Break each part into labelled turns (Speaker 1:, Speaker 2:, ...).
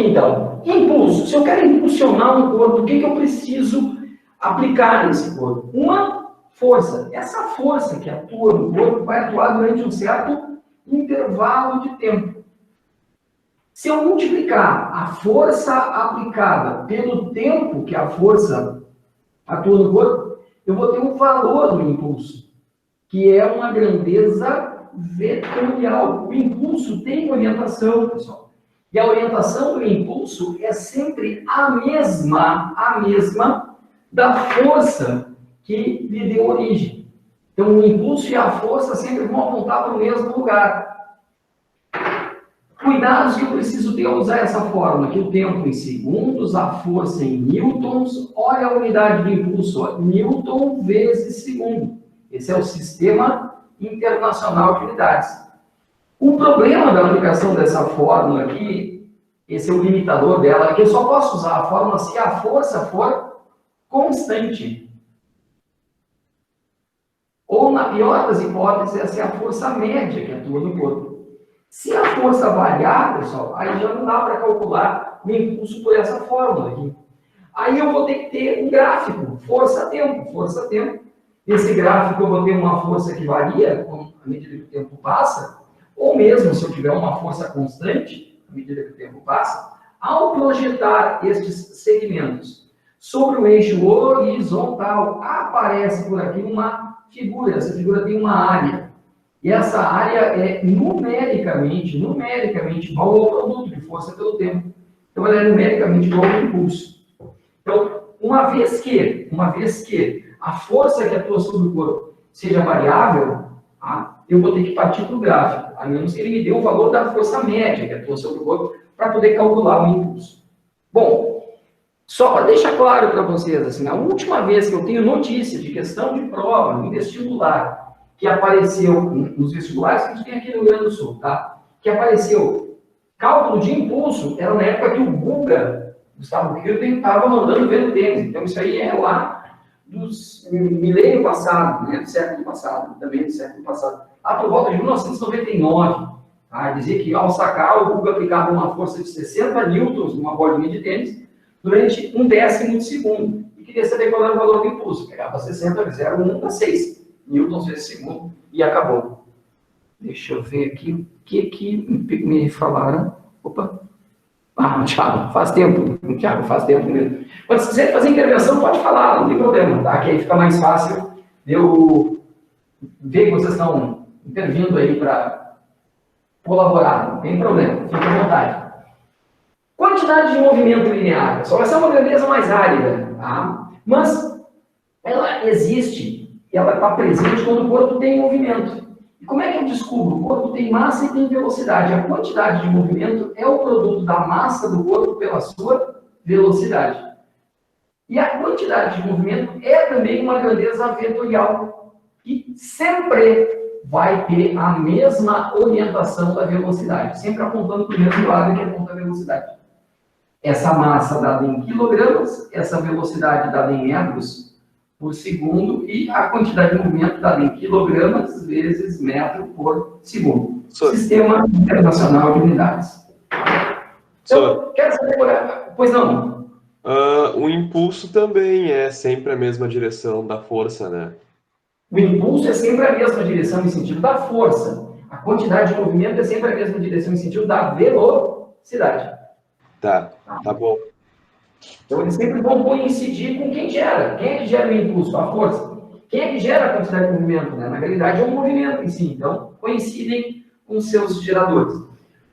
Speaker 1: aqui, então. Impulso. Se eu quero impulsionar um corpo, o que eu preciso aplicar nesse corpo? Uma força. Essa força que atua no corpo vai atuar durante um certo intervalo de tempo. Se eu multiplicar a força aplicada pelo tempo que a força atua no corpo, eu vou ter um valor do impulso, que é uma grandeza vetorial. O impulso tem orientação, pessoal. E a orientação do impulso é sempre a mesma da força que lhe deu origem. Então, o impulso e a força sempre vão apontar para o mesmo lugar. Cuidados que eu preciso ter ao usar essa fórmula, que o tempo em segundos, a força em newtons, olha a unidade de impulso, ó, newton vezes segundo. Esse é o Sistema Internacional de Unidades. O problema da aplicação dessa fórmula aqui, esse é o limitador dela, é que eu só posso usar a fórmula se a força for constante. Ou, na pior das hipóteses, essa é a força média que atua no corpo. Se a força variar, pessoal, aí já não dá para calcular o impulso por essa fórmula aqui. Aí eu vou ter que ter um gráfico, força-tempo, força-tempo. Nesse gráfico eu vou ter uma força que varia à medida que o tempo passa, ou mesmo se eu tiver uma força constante, à medida que o tempo passa, ao projetar estes segmentos sobre o eixo horizontal, aparece por aqui uma figura. Essa figura tem uma área. E essa área é numericamente igual ao produto de força pelo tempo. Então, ela é numericamente igual ao impulso. Então, uma vez que a força que atua sobre o corpo seja variável, tá? Eu vou ter que partir para o gráfico, a menos que ele me dê o valor da força média que atua sobre o corpo, para poder calcular o impulso. Bom, só para deixar claro para vocês, assim, a última vez que eu tenho notícia de questão de prova no vestibular, que apareceu nos vestibulares, que a gente tem aqui no Rio Grande do Sul, tá? Que apareceu cálculo de impulso, era na época que o Guga, Gustavo Kirten, estava mandando ver no tênis. Então, isso aí é lá dos milênio passado, né? Do século passado, também do século passado. Lá por volta de 1999, tá? Dizia que ao sacar, o Guga aplicava uma força de 60 newtons numa bolinha de tênis durante 1/10 de segundo. E queria saber qual era o valor do impulso. Pegava 60 vezes 0,1 dá 6. Newtons vezes segundo, e acabou. Deixa eu ver aqui o que me falaram. Opa! Ah, Thiago, faz tempo. Thiago, faz tempo mesmo. Quando você quiser fazer intervenção, pode falar, não tem problema, tá? Que aí fica mais fácil de eu ver que vocês estão intervindo aí para colaborar, não tem problema, fica à vontade. Quantidade de movimento linear, só vai ser uma grandeza mais árida, tá? Mas ela existe. Ela está presente quando o corpo tem movimento. E como é que eu descubro? O corpo tem massa e tem velocidade. A quantidade de movimento é o produto da massa do corpo pela sua velocidade. E a quantidade de movimento é também uma grandeza vetorial, que sempre vai ter a mesma orientação da velocidade, sempre apontando para o mesmo lado que aponta a velocidade. Essa massa dada em quilogramas, essa velocidade dada em metros por segundo e a quantidade de movimento dada em quilogramas vezes metro por segundo. Sistema Internacional de Unidades. Então, quero saber... Pois não?
Speaker 2: O impulso também é sempre a mesma direção da força, né?
Speaker 1: O impulso é sempre a mesma direção em sentido da força. A quantidade de movimento é sempre a mesma direção em sentido da velocidade.
Speaker 2: Tá bom.
Speaker 1: Então, eles sempre vão coincidir com quem gera. Quem é que gera o impulso? A força. Quem é que gera a quantidade de movimento? Né? Na realidade, é o movimento em si. Então, coincidem com seus geradores.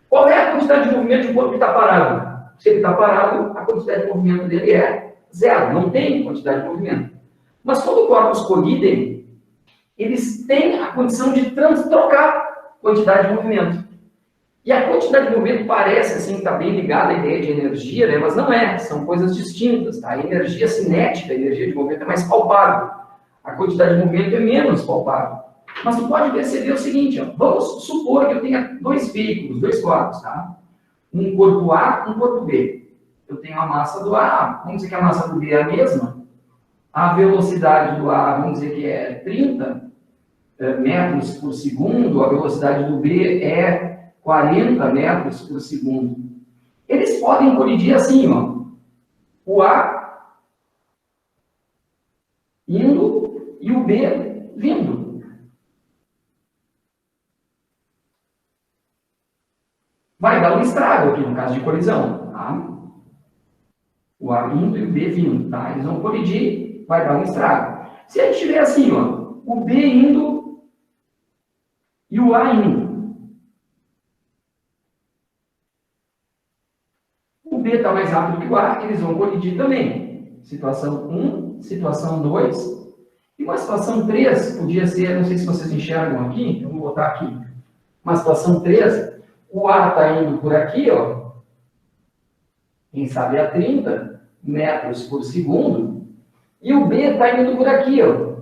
Speaker 1: Qual é a quantidade de movimento de um corpo que está parado? Se ele está parado, a quantidade de movimento dele é zero. Não tem quantidade de movimento. Mas quando corpos colidem, eles têm a condição de trocar quantidade de movimento. E a quantidade de movimento parece assim que está bem ligada à ideia de energia, né? Mas não é, são coisas distintas. Tá? A energia cinética, a energia de movimento é mais palpável. A quantidade de movimento é menos palpável. Mas tu pode perceber o seguinte, ó, vamos supor que eu tenha dois veículos, dois corpos, tá? Um corpo A, um corpo B. Eu tenho a massa do A, vamos dizer que a massa do B é a mesma. A velocidade do A, vamos dizer que é 30 metros por segundo, a velocidade do B é 40 metros por segundo. Eles podem colidir assim, ó. O A indo e o B vindo. Vai dar um estrago aqui no caso de colisão, tá? O A indo e o B vindo, tá? Eles vão colidir, vai dar um estrago. Se a gente tiver assim, ó, o B indo e o A indo. O B está mais rápido que o A, eles vão colidir também. Situação 1, situação 2. E uma situação 3 podia ser, não sei se vocês enxergam aqui, eu vou botar aqui. Uma situação 3, o A está indo por aqui, ó. Quem sabe a 30 metros por segundo. E o B está indo por aqui, ó.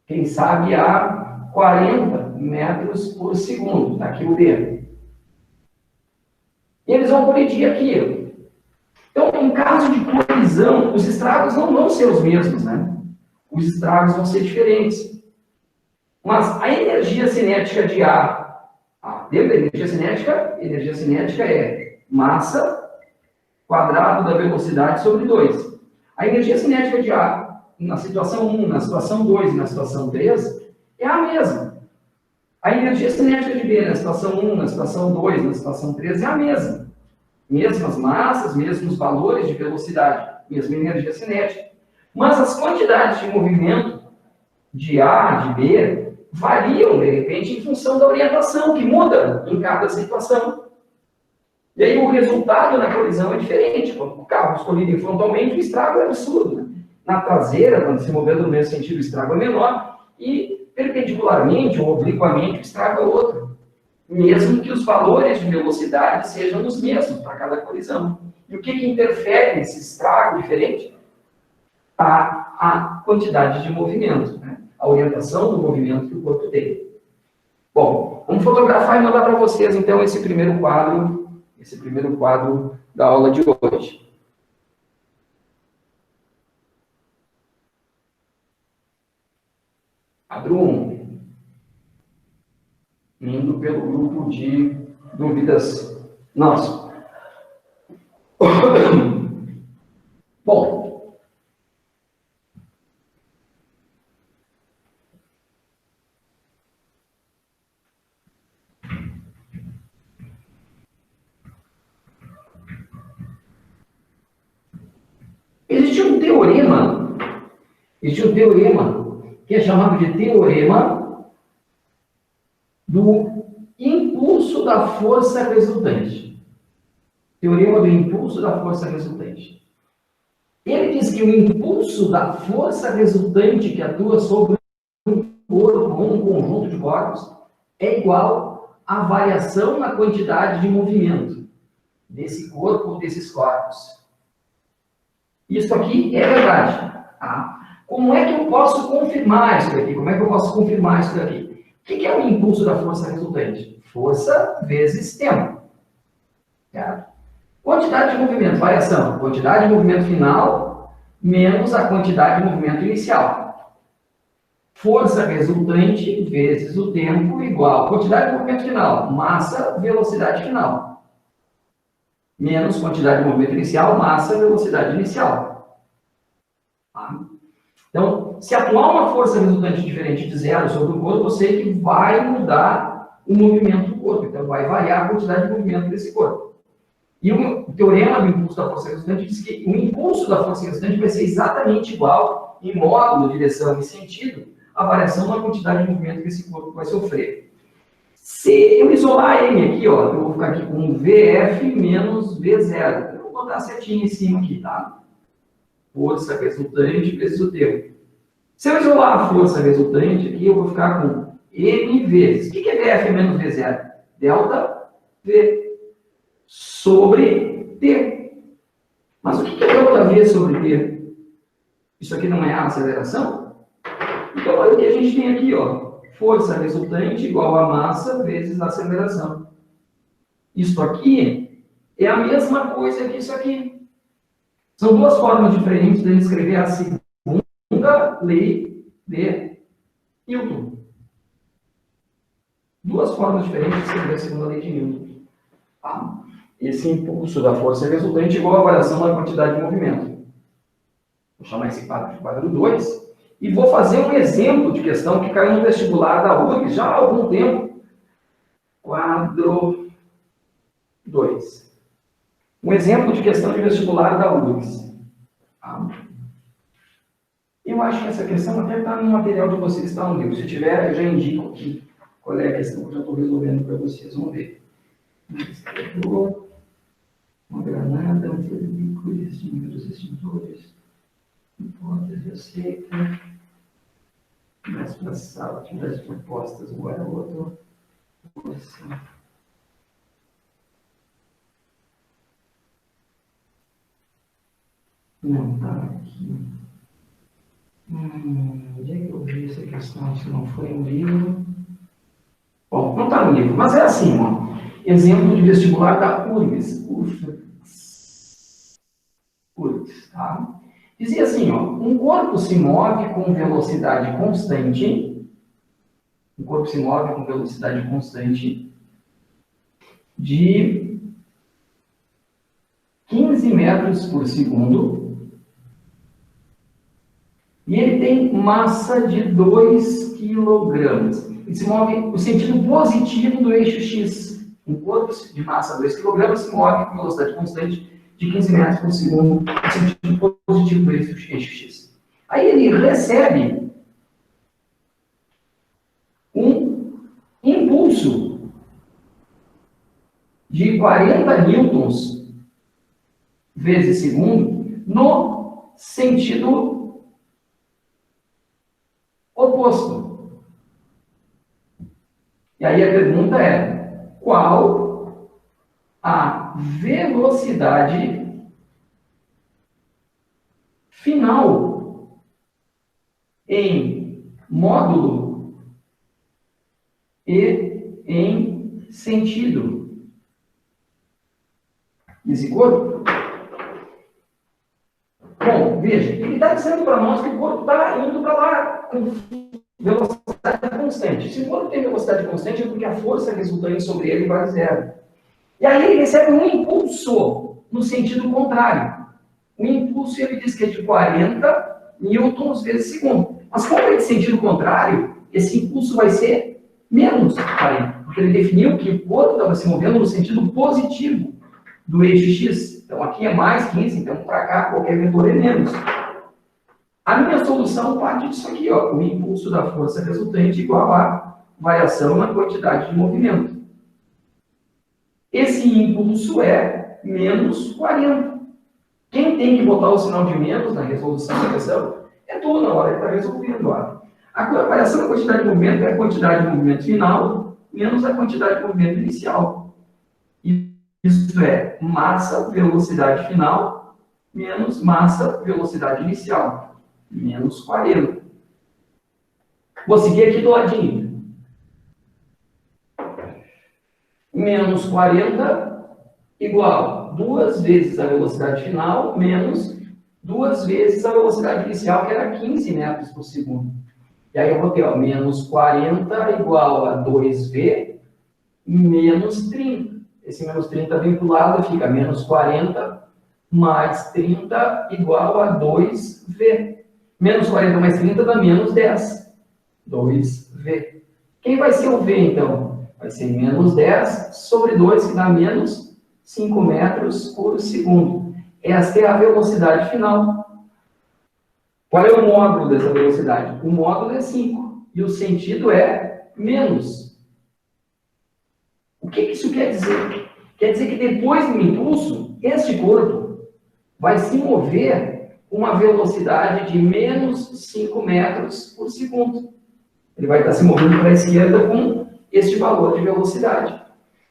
Speaker 1: Quem sabe a 40 metros por segundo. Está aqui o B. E eles vão colidir aqui. Então, em caso de colisão, os estragos não vão ser os mesmos, né? Os estragos vão ser diferentes. Mas a energia cinética de A, dentro da energia cinética é massa quadrado da velocidade sobre 2. A energia cinética de A, na situação 1, na situação 2 e na situação 3, é a mesma. A energia cinética de B na situação 1, na situação 2, na situação 3 é a mesma. Mesmas massas, mesmos valores de velocidade, mesma energia cinética. Mas as quantidades de movimento de A, de B, variam, de repente, em função da orientação, que muda em cada situação. E aí o resultado na colisão é diferente. Quando carros colidem frontalmente, o estrago é absurdo. Né? Na traseira, quando se movendo no mesmo sentido, o estrago é menor. E perpendicularmente ou obliquamente, o estrago é outro. Mesmo que os valores de velocidade sejam os mesmos para cada colisão. E o que interfere nesse estrago diferente? A quantidade de movimento, né? A orientação do movimento que o corpo tem. Bom, vamos fotografar e mandar para vocês, então, esse primeiro quadro da aula de hoje. Quadro 1. Indo pelo grupo de dúvidas nosso. Bom, existe um teorema que é chamado de teorema do impulso da força resultante. Teorema do impulso da força resultante. Ele diz que o impulso da força resultante que atua sobre um corpo ou um conjunto de corpos é igual à variação na quantidade de movimento desse corpo ou desses corpos. Isso aqui é verdade. Tá? Como é que eu posso confirmar isso daqui? O que é o impulso da força resultante? Força vezes tempo. Certo? Quantidade de movimento, variação. Quantidade de movimento final menos a quantidade de movimento inicial. Força resultante vezes o tempo igual. Quantidade de movimento final, massa, velocidade final. Menos quantidade de movimento inicial, massa, velocidade inicial. Tá? Então, se atuar uma força resultante diferente de zero sobre o corpo, eu sei que vai mudar o movimento do corpo. Então, vai variar a quantidade de movimento desse corpo. E o teorema do impulso da força resultante diz que o impulso da força resultante vai ser exatamente igual, em módulo, direção e sentido, à variação na quantidade de movimento que esse corpo vai sofrer. Se eu isolar M aqui, ó, eu vou ficar aqui com VF menos V0. Eu vou botar a setinha em cima aqui, tá? Força resultante vezes o tempo. Se eu isolar a força resultante aqui, eu vou ficar com M vezes. O que é VF menos V0? Delta V sobre T. Mas o que é delta V sobre T? Isso aqui não é a aceleração? Então, olha o que a gente tem aqui, ó. Força resultante igual a massa vezes a aceleração. Isso aqui é a mesma coisa que isso aqui. São duas formas diferentes de escrever a segunda lei de Newton. Duas formas diferentes de escrever a segunda lei de Newton. Tá? esse impulso da força resultante igual à variação da quantidade de movimento. Vou chamar esse quadro de quadro 2 e vou fazer um exemplo de questão que caiu no vestibular da URGS já há algum tempo. Quadro 2. Um exemplo de questão de vestibular da URGS. Eu acho que essa questão até está no material de vocês, está no livro. Se tiver, eu já indico aqui qual é a questão que eu já estou resolvendo para vocês. Vamos ver. Uma granada, um fio de bico, extingue dos extintores, hipótese aceita, tivesse para sala, tivesse propostas, um garoto, assim. Não está aqui. Onde é que eu vi essa questão? Se não foi no livro. Bom, não está no livro, mas é assim, ó. Exemplo de vestibular da URGS. URGS, tá? Dizia assim, ó, um corpo se move com velocidade constante. Um corpo se move com velocidade constante de 15 metros por segundo. E ele tem massa de 2 quilogramas. Ele se move no sentido positivo do eixo X. Um corpo de massa 2 quilogramas se move com velocidade constante de 15 metros por segundo no sentido positivo do eixo X. Aí ele recebe um impulso de 40 newtons vezes segundo no sentido oposto. E aí a pergunta é: qual a velocidade final em módulo e em sentido desse corpo? Bom, veja, ele está dizendo para nós que o corpo está indo para lá com velocidade constante. Se o corpo tem velocidade constante, é porque a força resultante sobre ele vai zero. E aí ele recebe um impulso no sentido contrário. O impulso, ele diz que é de 40 newtons vezes segundo. Mas como é de sentido contrário, esse impulso vai ser menos 40, porque ele definiu que o corpo estava se movendo no sentido positivo do eixo X. Então aqui é mais 15, então para cá qualquer vetor é menos. A minha solução parte disso aqui, ó, o impulso da força resultante igual a variação na quantidade de movimento. Esse impulso é menos 40. Quem tem que botar o sinal de menos na resolução da questão é tu na hora que está resolvendo. Ó. A variação da quantidade de movimento é a quantidade de movimento final menos a quantidade de movimento inicial. Isso é massa, velocidade final, menos massa, velocidade inicial. Menos 40. Vou seguir aqui do ladinho. Menos 40 igual 2 vezes a velocidade final, menos 2 vezes a velocidade inicial, que era 15 metros por segundo. E aí eu vou ter, ó, menos 40 igual a 2V menos 30. Esse menos 30 vinculado fica menos 40 mais 30 igual a 2V. Menos 40 mais 30 dá menos 10. 2V. Quem vai ser o V, então? Vai ser menos 10 sobre 2, que dá menos 5 metros por segundo. Esta é a velocidade final. Qual é o módulo dessa velocidade? O módulo é 5. E o sentido é menos. O que isso quer dizer? Quer dizer que depois do impulso, este corpo vai se mover com uma velocidade de menos 5 metros por segundo. Ele vai estar se movendo para a esquerda com este valor de velocidade.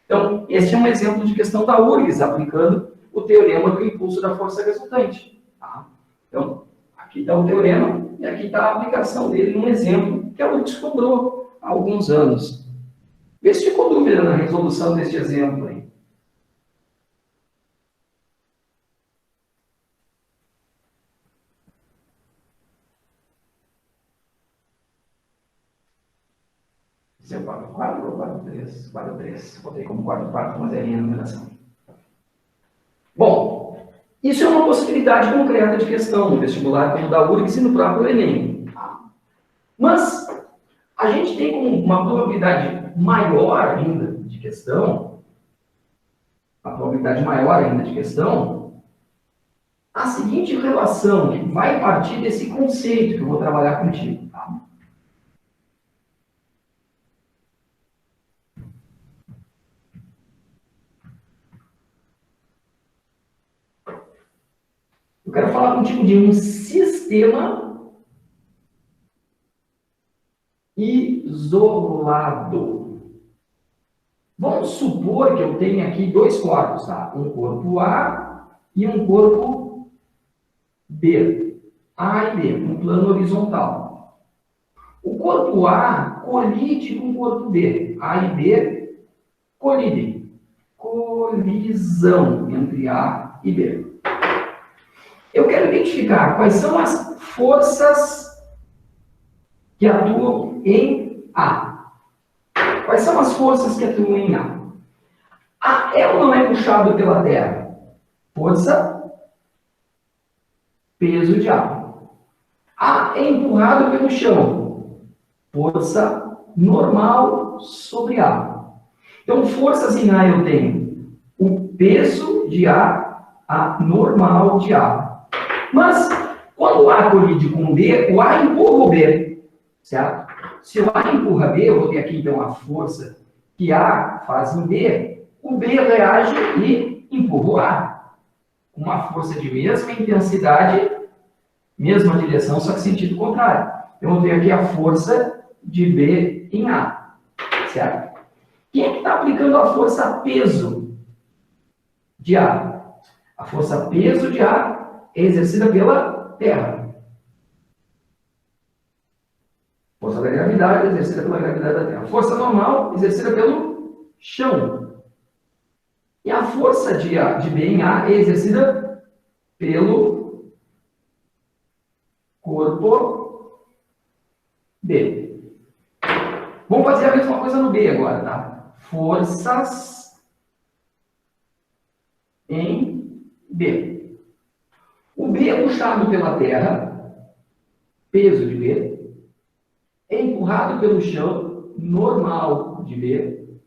Speaker 1: Então, este é um exemplo de questão da URGS, aplicando o teorema do impulso da força resultante. Tá? Então, aqui está o teorema e aqui está a aplicação dele num exemplo que a URGS cobrou há alguns anos. Vê se ficou dúvida na resolução deste exemplo aí. Esse é o quadro 4 ou quadro 3? Quadro 3. Botei como quadro 4, mas é a minha numeração. Bom, isso é uma possibilidade concreta de questão no vestibular, como da URGS e no próprio Enem. Mas a gente tem como uma probabilidade maior ainda de questão, a seguinte relação, que vai partir desse conceito que eu vou trabalhar contigo. Tá? Eu quero falar contigo de um sistema isolado. Vamos supor que eu tenha aqui dois corpos, tá? Um corpo A e um corpo B. A e B, um plano horizontal. O corpo A colide com o corpo B. A e B colidem. Colisão entre A e B. Eu quero identificar quais são as forças que atuam em A. Quais são as forças que atuam em A? A é ou não é puxado pela Terra? Força, peso de A. A é empurrado pelo chão. Força normal sobre A. Então, forças em A eu tenho o peso de A normal de A. Mas, quando A colide com B, o A empurra o B, certo? Se o A empurra B, eu vou ter aqui, então, a força que A faz em B, o B reage e empurra o A. Uma força de mesma intensidade, mesma direção, só que sentido contrário. Eu vou ter aqui a força de B em A, certo? Quem é que está aplicando a força peso de A? A força peso de A é exercida pela Terra. Força da gravidade exercida pela gravidade da Terra. Força normal exercida pelo chão. E a força de B em A é exercida pelo corpo B. Vamos fazer a mesma coisa no B agora, tá? Forças em B. O B é puxado pela Terra, peso de B, é empurrado pelo chão, normal de B,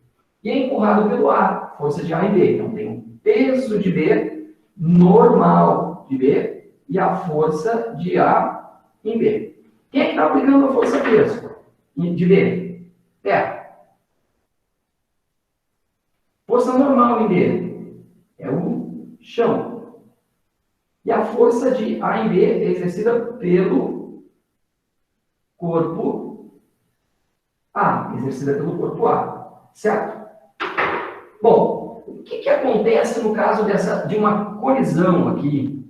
Speaker 1: e é empurrado pelo A, força de A em B. Então, tem um peso de B, normal de B, e a força de A em B. Quem é que está aplicando a força peso de B? Terra. Força normal em B é o chão. E a força de A em B é exercida pelo corpo A, exercida pelo corpo A, certo? Bom, o que acontece no caso de uma colisão aqui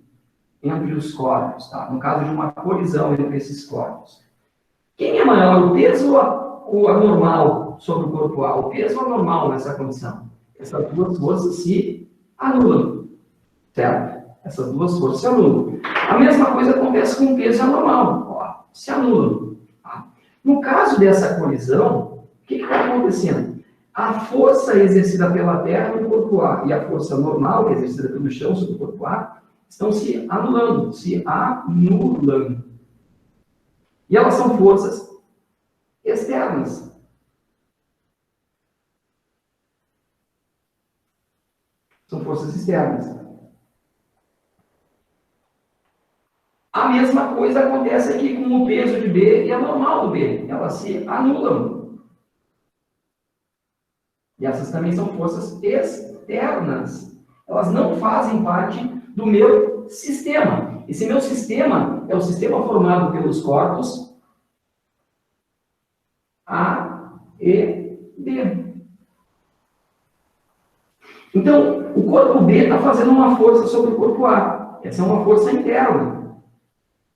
Speaker 1: entre os corpos, tá? No caso de uma colisão entre esses corpos. Quem é maior, o peso ou a normal sobre o corpo A? O peso ou a normal nessa condição? Essas duas forças se anulam, certo? Essas duas forças se anulam. A mesma coisa acontece com o peso anormal. Ó, se anulam. Tá? No caso dessa colisão, o que está acontecendo? A força exercida pela Terra no corpo A e a força normal exercida pelo chão sobre o corpo A estão se anulando, se anulando. E elas são forças externas. São forças externas. A mesma coisa acontece aqui com o peso de B e a normal do B. Elas se anulam. E essas também são forças externas. Elas não fazem parte do meu sistema. Esse meu sistema é o sistema formado pelos corpos A e B. Então, o corpo B está fazendo uma força sobre o corpo A. Essa é uma força interna,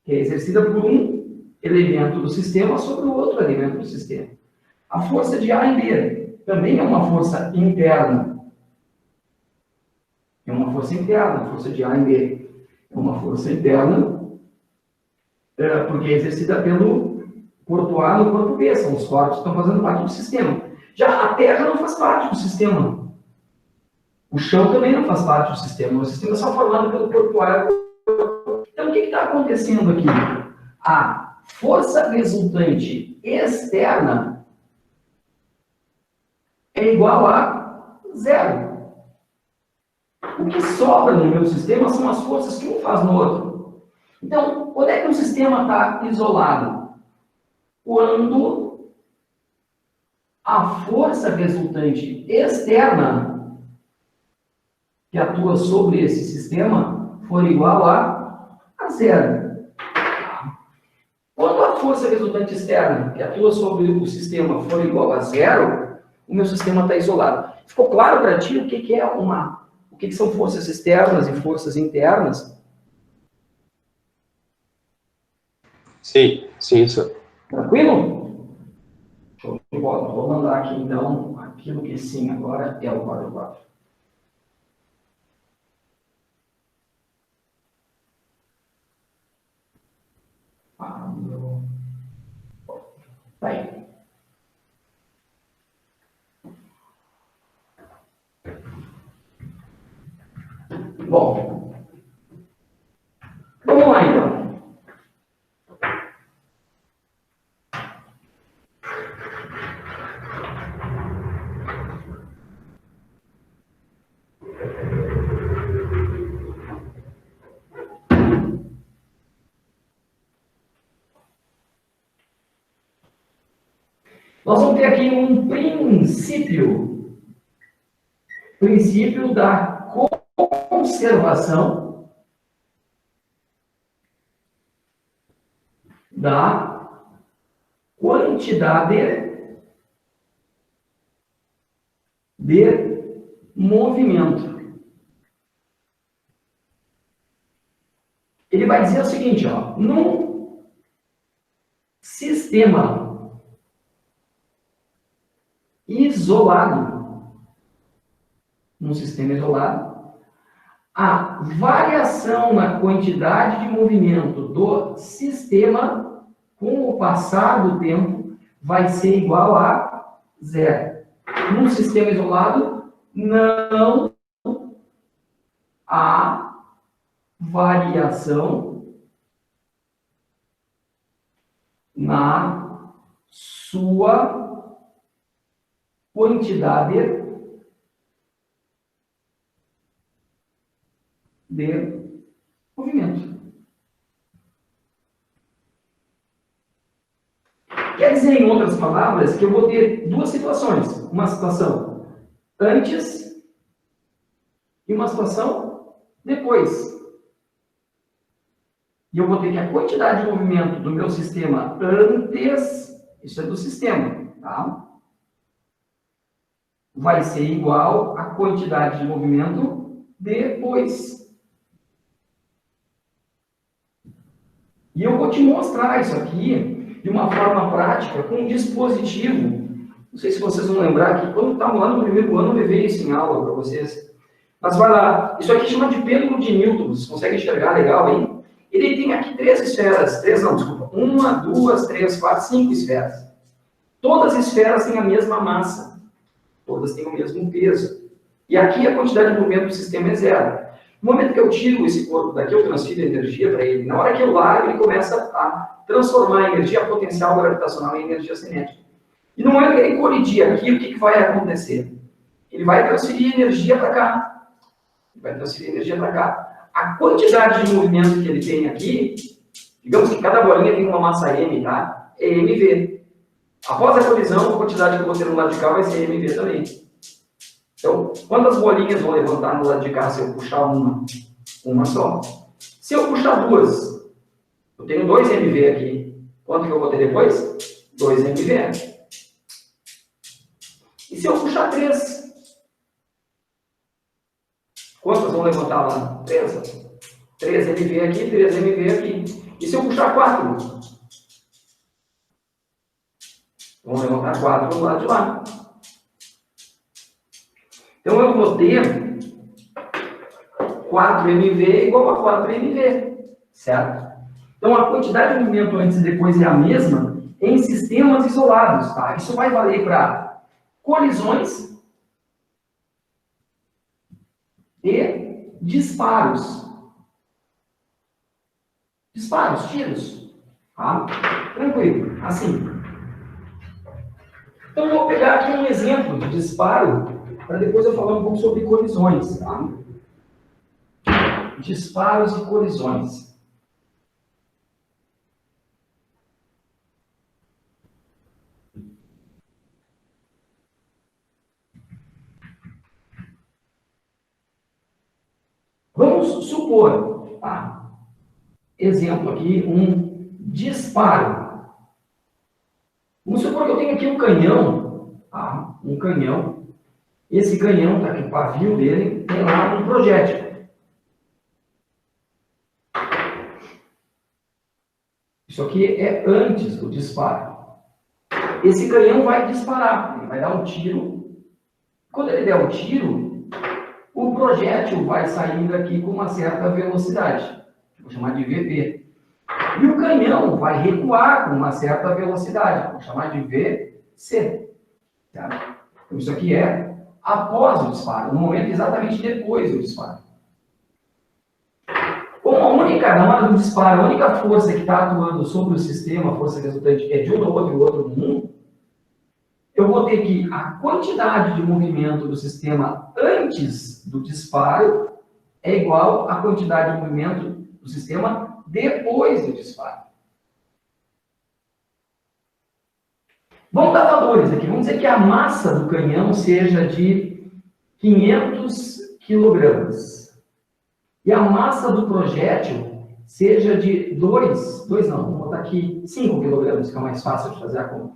Speaker 1: que é exercida por um elemento do sistema sobre o outro elemento do sistema. A força de A e B também é uma força interna. É uma força interna, a força de A e B. É uma força interna, porque é exercida pelo corpo A e no corpo B. São os corpos que estão fazendo parte do sistema. Já a Terra não faz parte do sistema. O chão também não faz parte do sistema. O sistema é só formado pelo corpo ar. Então, o que está acontecendo aqui? A força resultante externa é igual a zero. O que sobra no meu sistema são as forças que um faz no outro. Então, quando é que um sistema está isolado? Quando a força resultante externa que atua sobre esse sistema for igual a zero. Quando a força resultante externa que atua sobre o sistema for igual a zero, o meu sistema está isolado. Ficou claro para ti o que é o que são forças externas e forças internas?
Speaker 2: Sim, sim, senhor.
Speaker 1: Tranquilo? Show de bola. Vou mandar aqui então aquilo que sim agora é o quadro 4. Tá aí. Bom, vamos lá então. Nós vamos ter aqui um princípio da conservação da quantidade de movimento. Ele vai dizer o seguinte, ó, num sistema isolado, a variação na quantidade de movimento do sistema com o passar do tempo vai ser igual a zero. Num sistema isolado, não há variação na sua quantidade de movimento. Quer dizer, em outras palavras, que eu vou ter duas situações. Uma situação antes e uma situação depois. E eu vou ter que a quantidade de movimento do meu sistema antes, isso é do sistema, tá? Vai ser igual à quantidade de movimento depois. E eu vou te mostrar isso aqui de uma forma prática com um dispositivo. Não sei se vocês vão lembrar que quando estavam lá no primeiro ano eu levei isso em aula para vocês. Mas vai lá. Isso aqui chama de pêndulo de Newton. Vocês conseguem enxergar legal aí? Ele tem aqui 3 esferas. 1, 2, 3, 4, 5 esferas. Todas as esferas têm a mesma massa. Todas têm o mesmo peso. E aqui a quantidade de movimento do sistema é zero. No momento que eu tiro esse corpo daqui, eu transfiro energia para ele. Na hora que eu largo, ele começa a transformar a energia potencial gravitacional em energia cinética. E no momento que ele colidir aqui, o que vai acontecer? Ele vai transferir energia para cá. A quantidade de movimento que ele tem aqui, digamos que cada bolinha tem uma massa M, tá? É mv. Após a colisão, a quantidade que eu vou ter no lado de cá vai ser mv também. Então, quantas bolinhas vão levantar no lado de cá se eu puxar uma? Uma só. Se eu puxar duas, eu tenho 2 mv aqui. Quanto que eu vou ter depois? 2 mv. E se eu puxar 3? Quantas vão levantar lá? 3. 3 mv aqui, 3 mv aqui. E se eu puxar 4? Vão levantar 4 do lado de lá. Então, eu vou ter 4mv igual a 4mv, certo? Então, a quantidade de movimento antes e depois é a mesma em sistemas isolados, tá? Isso vai valer para colisões e disparos. Disparos, tiros. Tá? Tranquilo, assim. Então, eu vou pegar aqui um exemplo de disparo, para depois eu falar um pouco sobre colisões. Tá? Disparos e colisões. Vamos supor, tá? Exemplo aqui, um disparo. Vamos supor que eu tenho aqui um canhão, tá? Um canhão. Esse canhão, tá aqui o pavio dele, tem lá um projétil. Isso aqui é antes do disparo. Esse canhão vai disparar, ele vai dar um tiro. Quando ele der o tiro, o projétil vai sair daqui com uma certa velocidade. Vou chamar de VP. E o canhão vai recuar com uma certa velocidade. Vou chamar de VC. Tá? Então, isso aqui é após o disparo, no momento exatamente depois do disparo. Como na hora do disparo, a única força que está atuando sobre o sistema, a força resultante é de um no outro e o outro no um, eu vou ter que a quantidade de movimento do sistema antes do disparo é igual à quantidade de movimento do sistema depois do disparo. Vamos dar valores aqui. Vamos dizer que a massa do canhão seja de 500 quilogramas. E a massa do projétil seja de 5 quilogramas, que é mais fácil de fazer a conta.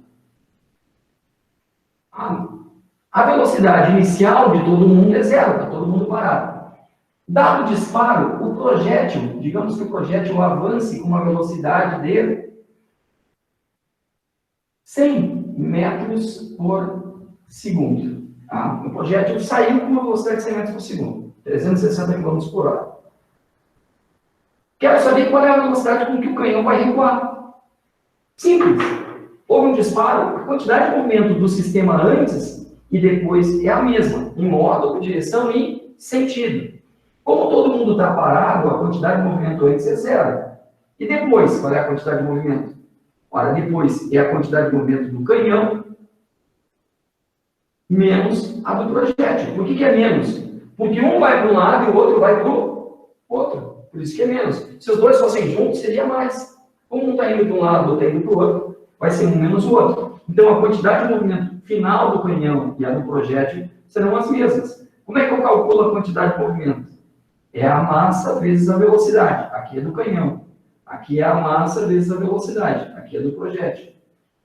Speaker 1: A velocidade inicial de todo mundo é zero, está todo mundo parado. Dado o disparo, o projétil, digamos que o projétil avance com uma velocidade de 100 metros por segundo. Tá? O projétil saiu com uma velocidade de 100 metros por segundo, 360 km por hora. Quero saber qual é a velocidade com que o canhão vai recuar. Simples. Houve um disparo, a quantidade de movimento do sistema antes e depois é a mesma, em módulo, direção e sentido. Como todo mundo está parado, a quantidade de movimento antes é zero. E depois, qual é a quantidade de movimento? Ora, depois é a quantidade de movimento do canhão menos a do projétil. Por que é menos? Porque um vai para um lado e o outro vai para o outro. Por isso que é menos. Se os dois fossem juntos, seria mais. Como um está indo de um lado e o outro está indo para o outro, vai ser um menos o outro. Então, a quantidade de movimento final do canhão e a do projétil serão as mesmas. Como é que eu calculo a quantidade de movimento? É a massa vezes a velocidade. Aqui é do canhão. Aqui é a massa vezes a velocidade. Aqui é do projétil.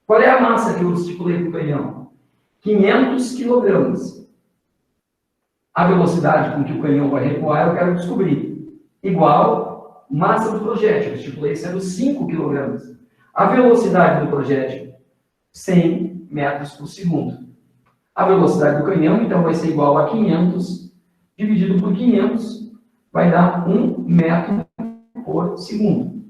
Speaker 1: Qual é a massa que eu estipulei para o canhão? 500 quilogramas. A velocidade com que o canhão vai recuar, eu quero descobrir. Igual massa do projétil. Eu estipulei sendo 5 quilogramas. A velocidade do projétil, 100 metros por segundo. A velocidade do canhão, então, vai ser igual a 500 dividido por 500, vai dar 1 metro por segundo.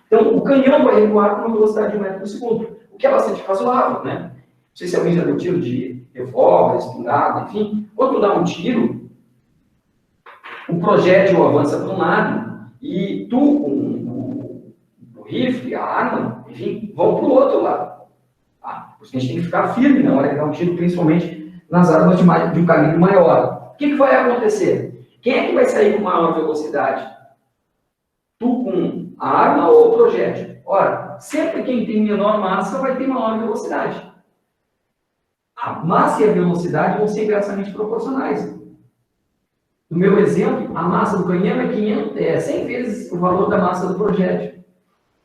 Speaker 1: Então, o canhão vai recuar com uma velocidade de 1 metro por segundo, o que é bastante razoável, né? Não sei se alguém já deu tiro de revólver, espingarda, enfim. Quando dá um tiro, o projétil avança para um lado e tu, o rifle, a arma, enfim, vão para o outro lado. Tá? Por isso que a gente tem que ficar firme na hora de dar um tiro, principalmente nas armas de um calibre maior. O que vai acontecer? Quem é que vai sair com maior velocidade? Tu com a arma ou o projétil? Ora, sempre quem tem menor massa vai ter maior velocidade. A massa e a velocidade vão ser inversamente proporcionais. No meu exemplo, a massa do canhão é 100 vezes o valor da massa do projétil.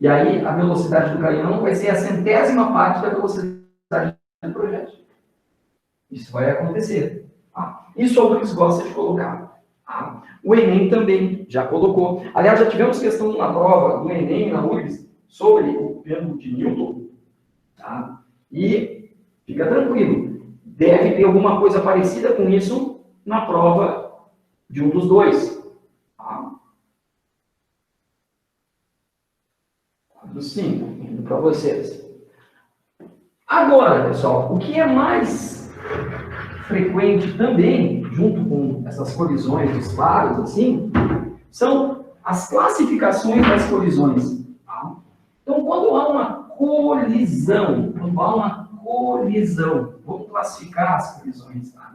Speaker 1: E aí, a velocidade do canhão vai ser a 100ª parte da velocidade do projétil. Isso vai acontecer. Isso é o que eles gostam de colocar. O Enem também já colocou. Aliás, já tivemos questão na prova do Enem, na URGS, sobre o pêndulo de Newton. Tá? E fica tranquilo. Deve ter alguma coisa parecida com isso na prova de um dos dois. Tá? Sim, indo para vocês. Agora, pessoal, o que é mais frequente também, junto com essas colisões dos paros, assim, são as classificações das colisões. Tá? Então, quando há uma colisão, vamos classificar as colisões. Tá?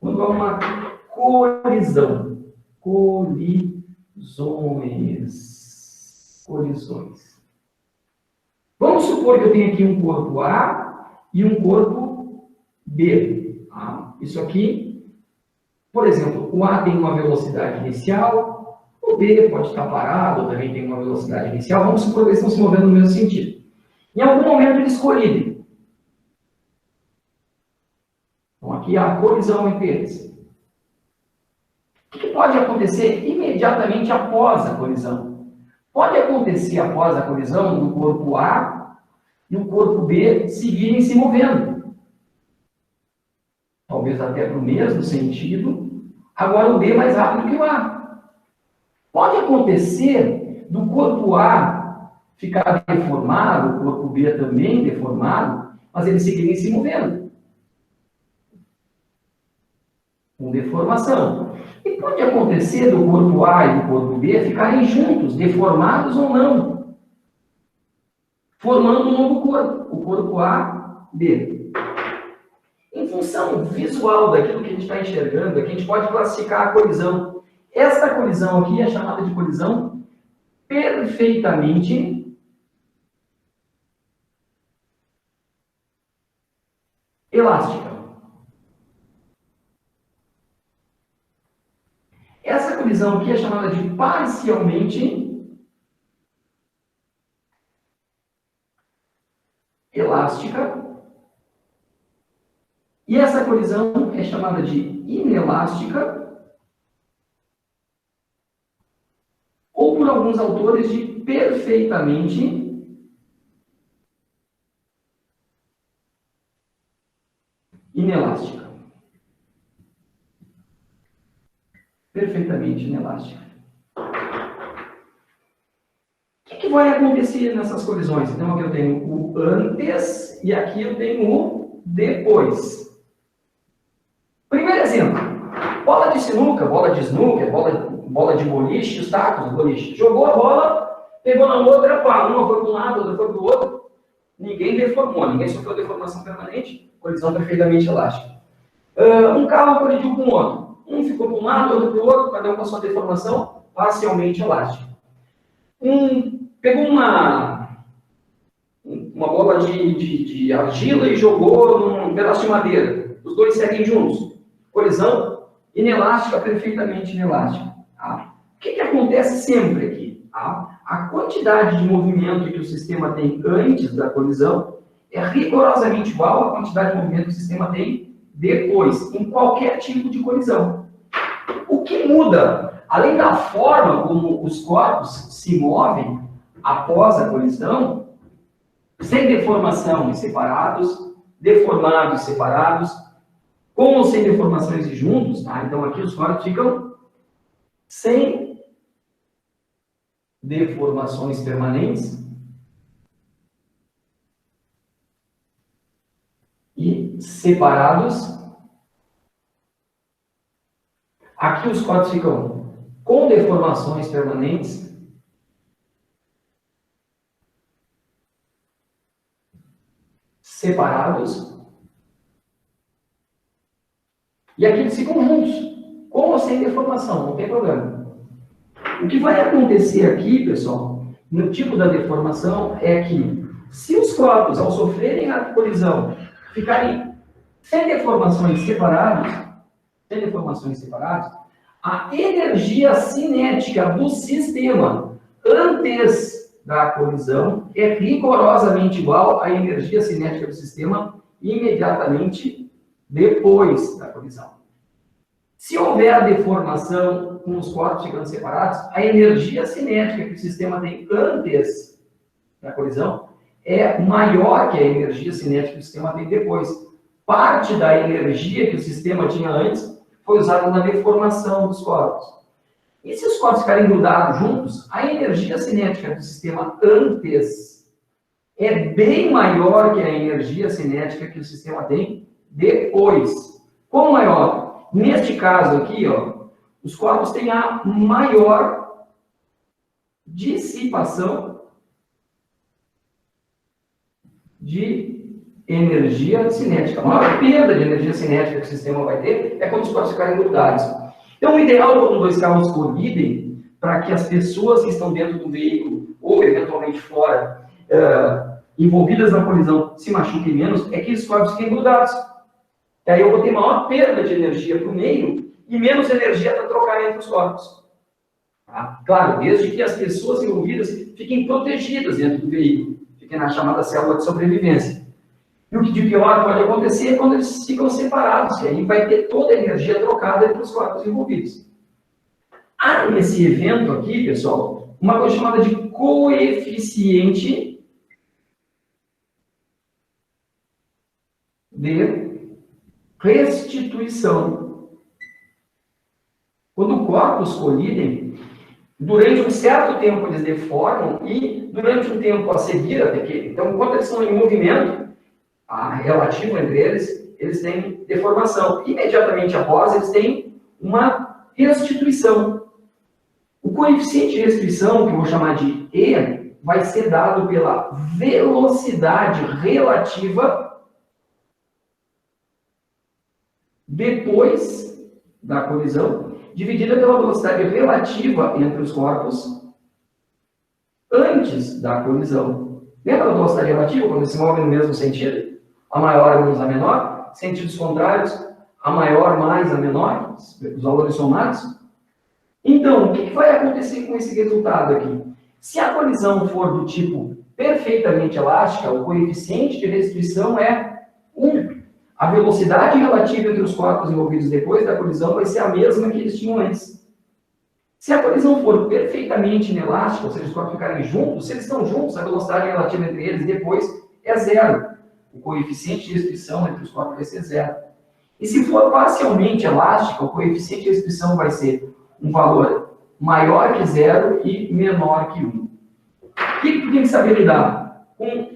Speaker 1: Quando há uma colisões. Vamos supor que eu tenho aqui um corpo A e um corpo B. Tá? Isso aqui, por exemplo, o A tem uma velocidade inicial, o B pode estar parado, também tem uma velocidade inicial. Vamos supor que eles estão se movendo no mesmo sentido. Em algum momento eles colidem. Então aqui há a colisão entre eles. O que pode acontecer imediatamente após a colisão? Pode acontecer após a colisão do corpo A e o corpo B seguirem se movendo. Talvez até para o mesmo sentido, agora o B mais rápido que o A. Pode acontecer do corpo A ficar deformado, o corpo B também deformado, mas eles seguirem se movendo. Com deformação. E pode acontecer do corpo A e do corpo B ficarem juntos, deformados ou não, formando um novo corpo, o corpo A, B. Em função visual daquilo que a gente está enxergando, aqui a gente pode classificar a colisão. Esta colisão aqui é chamada de colisão perfeitamente elástica. Essa colisão aqui é chamada de parcialmente elástica. E essa colisão é chamada de inelástica, ou por alguns autores de perfeitamente inelástica. Perfeitamente inelástica. O que vai acontecer nessas colisões? Então, aqui eu tenho o antes e aqui eu tenho o depois. Primeiro exemplo. Bola de sinuca, bola de snooker, bola de boliche, os tacos do boliche. Jogou a bola, pegou na outra, pá, uma foi para um lado, outra foi para o outro. Ninguém deformou, ninguém sofreu deformação permanente, colisão perfeitamente elástica. Um carro colidiu com o outro. Um ficou para um lado, outro para o outro, cada um com a sua deformação parcialmente elástica. Pegou uma bola de argila e jogou num pedaço de madeira. Os dois seguem juntos. Colisão inelástica, perfeitamente inelástica. Tá? O que acontece sempre aqui? Tá? A quantidade de movimento que o sistema tem antes da colisão é rigorosamente igual à quantidade de movimento que o sistema tem depois, em qualquer tipo de colisão. O que muda, além da forma como os corpos se movem após a colisão, sem deformação e separados, deformados e separados, com ou sem deformações e juntos, tá? Então aqui os corpos ficam sem deformações permanentes e separados. Aqui os corpos ficam com deformações permanentes separados. E aqui eles ficam juntos, com ou sem deformação, não tem problema. O que vai acontecer aqui, pessoal, no tipo da deformação, é que se os corpos, ao sofrerem a colisão, ficarem sem deformações separadas, a energia cinética do sistema antes da colisão é rigorosamente igual à energia cinética do sistema imediatamente depois da colisão. Se houver a deformação com os corpos ficando separados, a energia cinética que o sistema tem antes da colisão é maior que a energia cinética que o sistema tem depois. Parte da energia que o sistema tinha antes foi usada na deformação dos corpos. E se os corpos ficarem grudados juntos, a energia cinética do sistema antes é bem maior que a energia cinética que o sistema tem depois. Qual maior? Neste caso aqui, ó, os corpos têm a maior dissipação de energia cinética. A maior perda de energia cinética que o sistema vai ter é quando os corpos ficarem grudados. Então, o ideal quando dois carros colidem, para que as pessoas que estão dentro do veículo, ou eventualmente fora, envolvidas na colisão, se machuquem menos, é que os corpos fiquem grudados. E aí eu vou ter maior perda de energia para o meio e menos energia para trocar entre os corpos. Tá? Claro, desde que as pessoas envolvidas fiquem protegidas dentro do veículo, fiquem na chamada célula de sobrevivência. E o que de pior pode acontecer é quando eles ficam separados, e aí vai ter toda a energia trocada entre os corpos envolvidos. Há nesse evento aqui, pessoal, uma coisa chamada de coeficiente de restituição. Quando corpos colidem, durante um certo tempo eles deformam e durante um tempo a seguir, até que, então, enquanto eles estão em movimento, relativo entre eles têm deformação. Imediatamente após, eles têm uma restituição. O coeficiente de restituição, que eu vou chamar de E, vai ser dado pela velocidade relativa depois da colisão, dividida pela velocidade relativa entre os corpos antes da colisão. Lembra da velocidade relativa, quando eles se movem no mesmo sentido? A maior menos a menor, sentidos contrários, a maior mais a menor, os valores somados. Então, o que vai acontecer com esse resultado aqui? Se a colisão for do tipo perfeitamente elástica, o coeficiente de restrição é 1. A velocidade relativa entre os corpos envolvidos depois da colisão vai ser a mesma que eles tinham antes. Se a colisão for perfeitamente inelástica, ou seja, os corpos ficarem juntos, se eles estão juntos, a velocidade relativa entre eles depois é 0. O coeficiente de restrição entre os corpos vai ser 0. E se for parcialmente elástica, o coeficiente de restrição vai ser um valor maior que 0 e menor que 1. O que tem que saber lidar? Com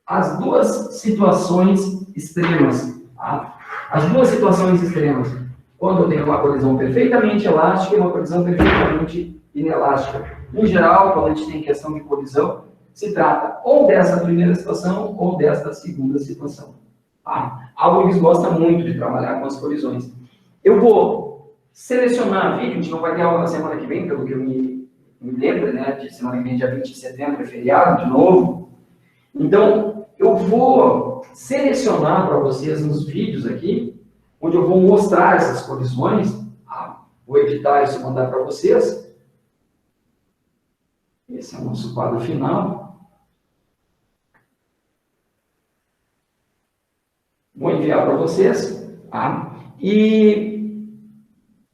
Speaker 1: as duas situações extremas. Tá? As duas situações extremas. Quando eu tenho uma colisão perfeitamente elástica e uma colisão perfeitamente inelástica. Em geral, quando a gente tem questão de colisão, se trata ou dessa primeira situação ou dessa segunda situação. Tá? A URGS gosta muito de trabalhar com as colisões. Eu vou selecionar vídeo, a gente não vai ter aula na semana que vem, pelo que eu me lembro, né? De semana que vem, dia 20 de setembro, é feriado de novo. Então, eu vou selecionar para vocês uns vídeos aqui, onde eu vou mostrar essas colisões. Vou editar isso e mandar para vocês. Esse é o nosso quadro final. Vou enviar para vocês. E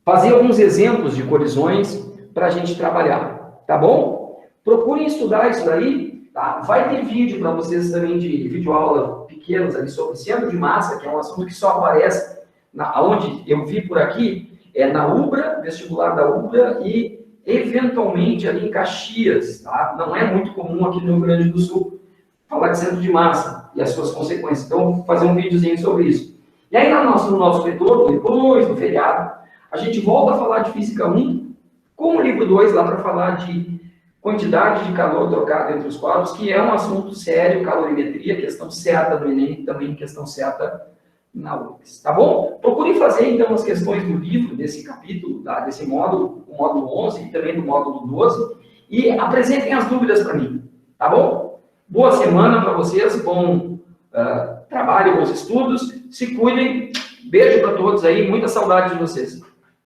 Speaker 1: fazer alguns exemplos de colisões para a gente trabalhar, tá bom? Procurem estudar isso daí, tá? Vai ter vídeo para vocês também de videoaula pequenos ali sobre centro de massa, que é um assunto que só aparece onde eu vi por aqui, na UBRA, vestibular da UBRA e eventualmente ali em Caxias, tá? Não é muito comum aqui no Rio Grande do Sul falar de centro de massa e as suas consequências. Então, vou fazer um videozinho sobre isso. E aí, no nosso retorno, depois do feriado, a gente volta a falar de Física 1, com o livro 2 lá para falar de quantidade de calor trocado entre os corpos, que é um assunto sério, calorimetria, questão certa do Enem, também questão certa na URGS, tá bom? Procurem fazer, então, as questões do livro, desse capítulo, tá? Desse módulo, o módulo 11 e também do módulo 12, e apresentem as dúvidas para mim, tá bom? Boa semana para vocês, bom trabalho, bons estudos, se cuidem, beijo para todos aí, muita saudade de vocês.